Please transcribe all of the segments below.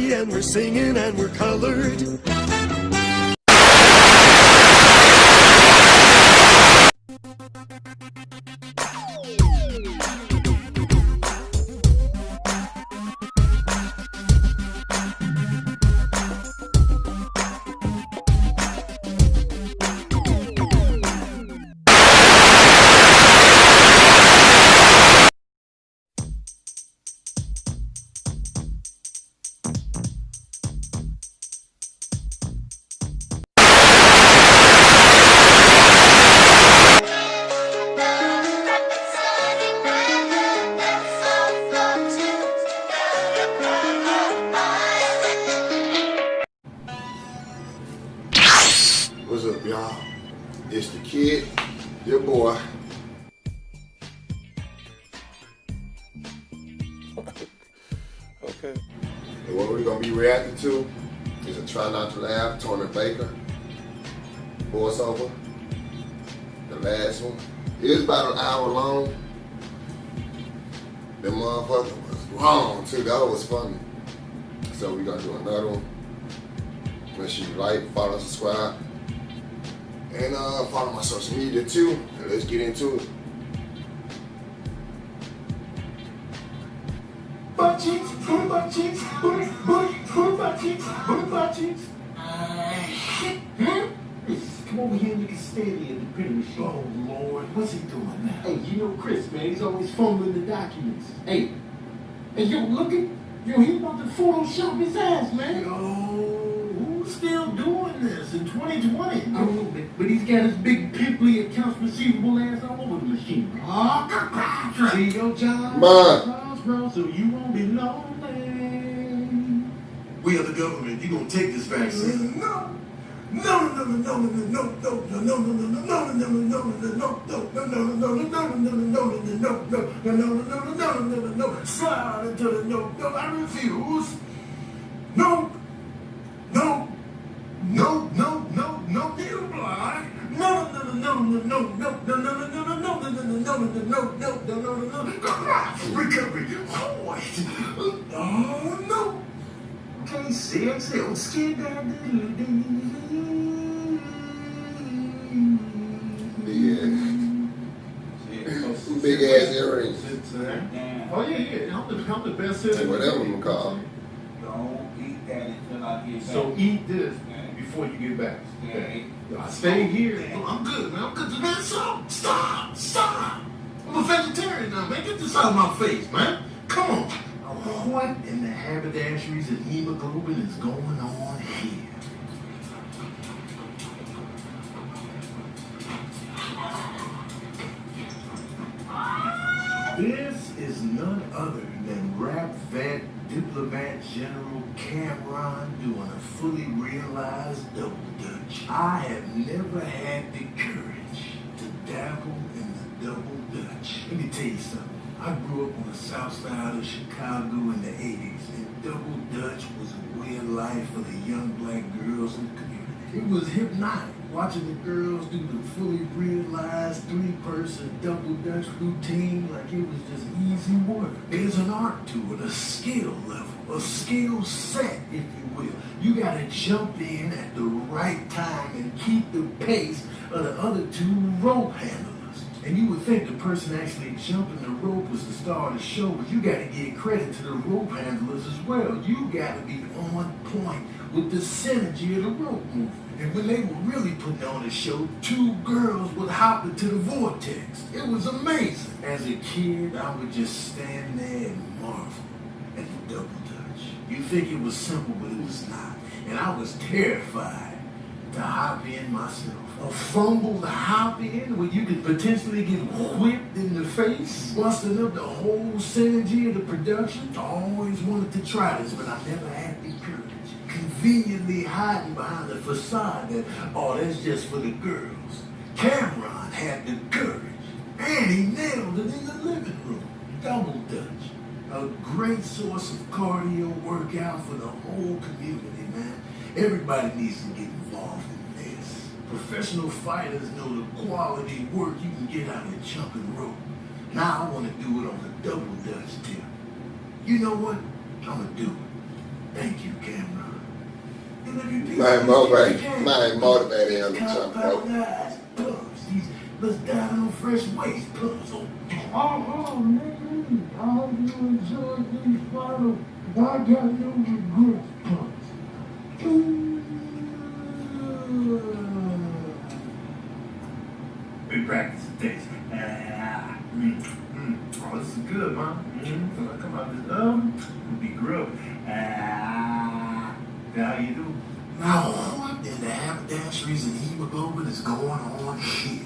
happy and we're singing and we're colored. What's up, y'all? It's the kid, your boy. Okay. And what we're gonna be reacting to is a Try Not to Laugh, Tony Baker voiceover. The last one. It was about an hour long. The motherfucker was long too. That was funny. So we're gonna do another one. Make sure you like, follow, subscribe. And follow my social media too. And let's get into it. Butt cheeks, booty butt cheeks, booty butt cheeks, booty butt cheeks. Come over here and you can stand here at the printing machine. Oh Lord, what's he doing now? Hey, you know Chris, man, he's always fumbling the documents. Hey, yo, look at, he about to Photoshop his ass, man. Yo, who's still doing this in 2020? I don't know, but he's got his big pimply accounts receivable ass all over the machine. Oh, see your job, bro, so you won't be lonely. We are the government. You gonna take this vaccine? No. Slide into the no. I refuse. No. You blind. Recovery. Oh no. Okay, sexy, I'm scared that Big ass earrings. Oh yeah. I'm the best sitter. Whatever I'm called. Don't eat that until I get back. So eat this before you get back. Okay. I stay here. I'm good, man. I'm good to man. Stop. I'm a vegetarian now, man. Get this out of my face, man. Come on. What in the haberdasheries and hemoglobin is going on here? This is none other than rap vet, diplomat General Cameron doing a fully realized double dutch. I have never had the courage to dabble in the double dutch. Let me tell you something. I grew up on the south side of Chicago in the 80s, and double dutch was a way of life for the young black girls in the community. It was hypnotic, watching the girls do the fully realized three-person double dutch routine like it was just easy work. There's an art to it, a skill level, a skill set, if you will. You gotta jump in at the right time and keep the pace of the other two rope handlers. And you would think the person actually jumping the rope was the star of the show, but you gotta give credit to the rope handlers as well. You gotta be on point with the synergy of the rope movement. And when they were really putting on a show, two girls would hop into the vortex. It was amazing. As a kid, I would just stand there and marvel at the double dutch. You think it was simple, but it was not. And I was terrified to hop in myself. A fumble to hop in where you could potentially get whipped in the face, busting up the whole synergy of the production. I always wanted to try this, but I never had the courage. Conveniently hiding behind the facade that, oh, that's just for the girls. Cameron had the courage, and he nailed it in the living room. Double dutch. A great source of cardio workout for the whole community, man. Everybody needs to get involved in this. Professional fighters know the quality work you can get out of jumping rope. Now I want to do it on the double dutch tip. You know what? I'm going to do it. Thank you, Cameron. And if you motivated him to jump rope. Pumps. These let's dive on fresh waste pumps. Oh, man. I hope you enjoyed these final. I got no regrets pumps. We practice this. Oh, this is good, man. When I come out this it'll be grilled. How you do? Now, what in the haberdasheries and hemoglobin is going on here?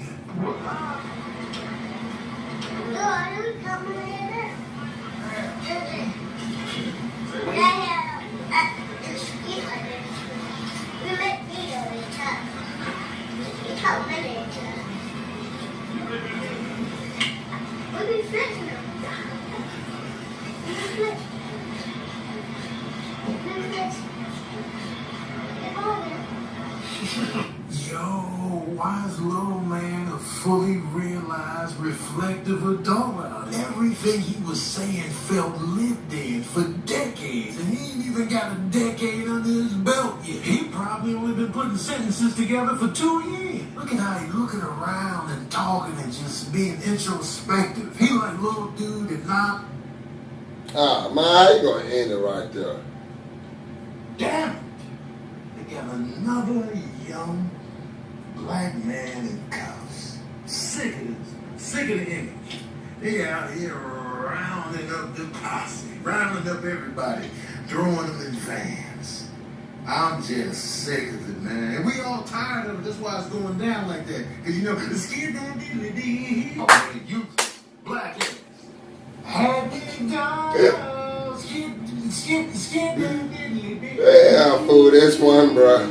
Yo, wise little man, a fully realized, reflective adult out. Everything he was saying felt lived in for decades, and he ain't even got a decade under his belt yet. He probably only been putting sentences together for 2 years. Look at how he looking around and talking and just being introspective. He like little dude that not. Ah, man, how you gonna end it right there? Damn it! They got another young black man in cuffs. Sick of this. Sick of the image. They out here rounding up the posse, rounding up everybody, throwing them in vans. I'm just sick of it, man. And we all tired of it. That's why it's going down like that. Cause you know, the skin that diddly-dee. Oh, you black ass. Happy dogs. Skip, diddly-dee. Yeah, fool, this one, bruh.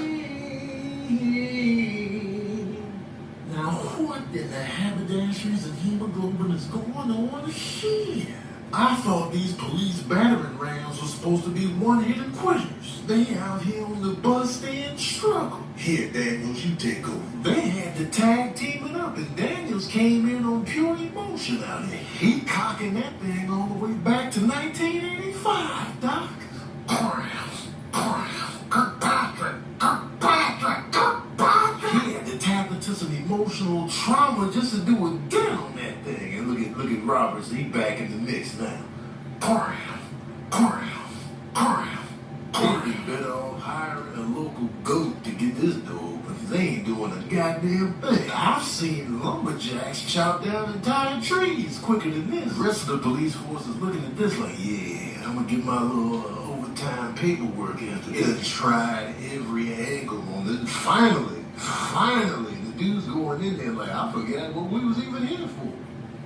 Now, what in the haberdasheries and hemoglobin is going on here? I thought these police battering rams were supposed to be one-hit quitters. They out here on the bus stand struggle. Here, Daniels, you take over. They had the tag teaming up, and Daniels came in on pure emotion out here. He cocking that thing all the way back to 1985, Doc. He had to tap into some emotional trauma just to do a dent on that thing. And look at Roberts, he back in the mix now. They'd be better off hiring a local goat to get this door open, because they ain't doing a goddamn thing. I've seen lumberjacks chop down entire trees quicker than this. The rest of the police force is looking at this like, yeah, I'm gonna get my little overtime paperwork after this. They tried every angle on it. Finally, the dude's going in there like, I forget what we was even here for.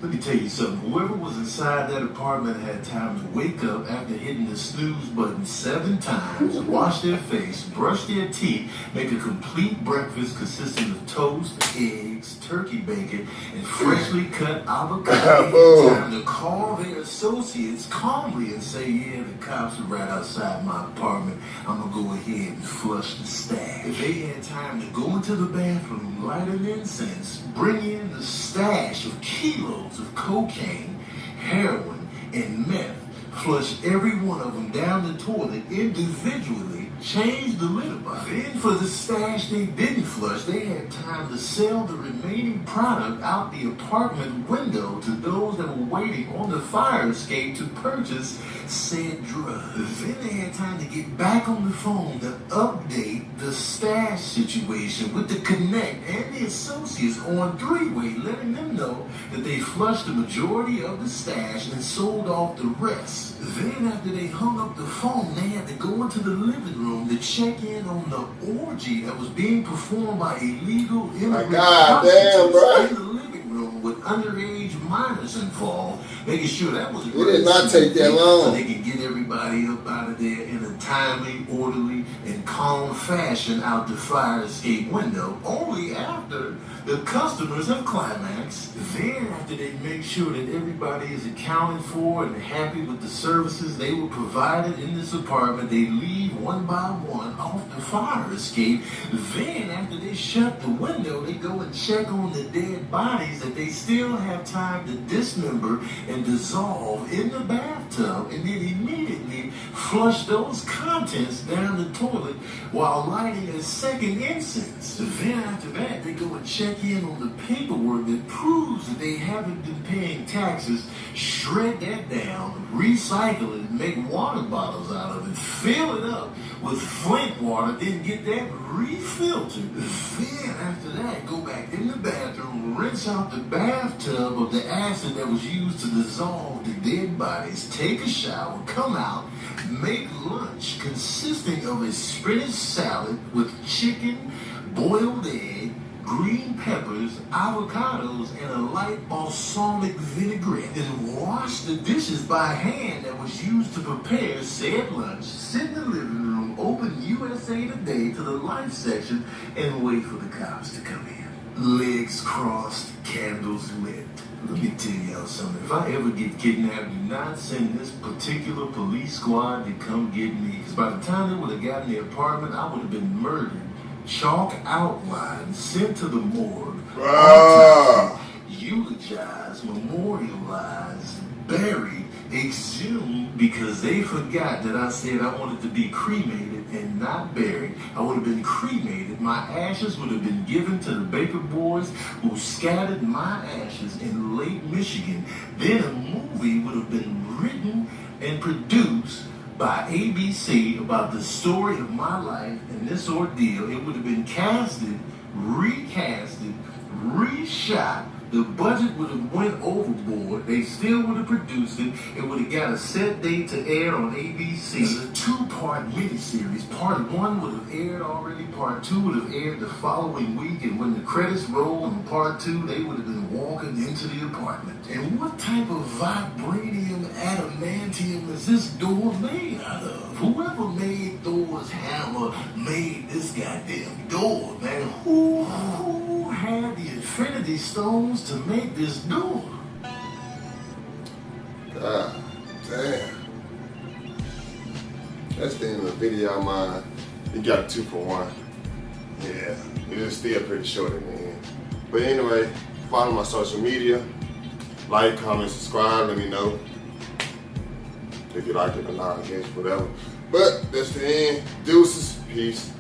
Let me tell you something. Whoever was inside that apartment had time to wake up after hitting the snooze button 7 times, wash their face, brush their teeth, make a complete breakfast consisting of toast, eggs, turkey bacon, and freshly cut avocado. Time to call their associates calmly and say, yeah, the cops are right outside my apartment. I'm going to go ahead and flush the stash. If they had time to go into the bathroom, light an incense, bring in the stash of kilos of cocaine, heroin, and meth, flush every one of them down the toilet individually, change the litter box. Then for the stash they didn't flush, they had time to sell the remaining product out the apartment window to those that were waiting on the fire escape to purchase said drugs. Then they had time to get back on the phone to update the stash situation with the Connect and the associates on 3-way, letting them know that they flushed the majority of the stash and sold off the rest. Then after they hung up the phone, they had to go into the living room to check in on the orgy that was being performed by illegal immigrant prostitutes in the living room with underage minors involved, making sure that was it did not take that long. So they can get everybody up out of there in a timely, orderly, and calm fashion out the fire escape window, only after the customers have climaxed. Then after they make sure that everybody is accounted for and happy with the services they were provided in this apartment, they leave one by one off the fire escape. Then after they shut the window, they go and check on the dead bodies that they still have time to dismember and dissolve in the bathtub and then immediately flush those contents down the toilet while lighting a second incense. Then after that, they go and check in on the paperwork that proves that they haven't been paying taxes, shred that down, recycle it, make water bottles out of it, fill it up with Flint water, then get that refiltered. Then after that, go back in the bathroom, rinse out the bathtub of the acid that was used to dissolve the dead bodies, take a shower, come out, make lunch consisting of a spinach salad with chicken, boiled egg, green peppers, avocados, and a light balsamic vinaigrette. Then wash the dishes by hand that was used to prepare said lunch, sit in the living room, open USA Today to the life section, and wait for the cops to come in. Legs crossed, candles lit. Let me tell y'all something. If I ever get kidnapped, do not send this particular police squad to come get me. Because by the time they would have gotten the apartment, I would have been murdered. Chalk outline, sent to the morgue, eulogized, memorialized, buried, exhumed, because they forgot that I said I wanted to be cremated and not buried. I would have been cremated. My ashes would have been given to the Baker boys who scattered my ashes in Lake Michigan. Then a movie would have been written and produced by ABC about the story of my life and this ordeal. It would have been casted, recasted, reshot. The budget would have went overboard. They still would have produced it. It would have got a set date to air on ABC. It's a two-part miniseries. Part one would have aired already. Part two would have aired the following week. And when the credits roll on part two, they would have been walking into the apartment. And what type of vibranium adamantium is this door made out of? Whoever made Thor's hammer made this goddamn door, man. Who had the Infinity Stones to make this door? God damn. That's the end of the video, man. You got a 2-for-1. Yeah, it is still pretty short in the end. But anyway, follow my social media. Like, comment, subscribe, let me know if you like it or not, I guess, whatever. But that's the end. Deuces, peace.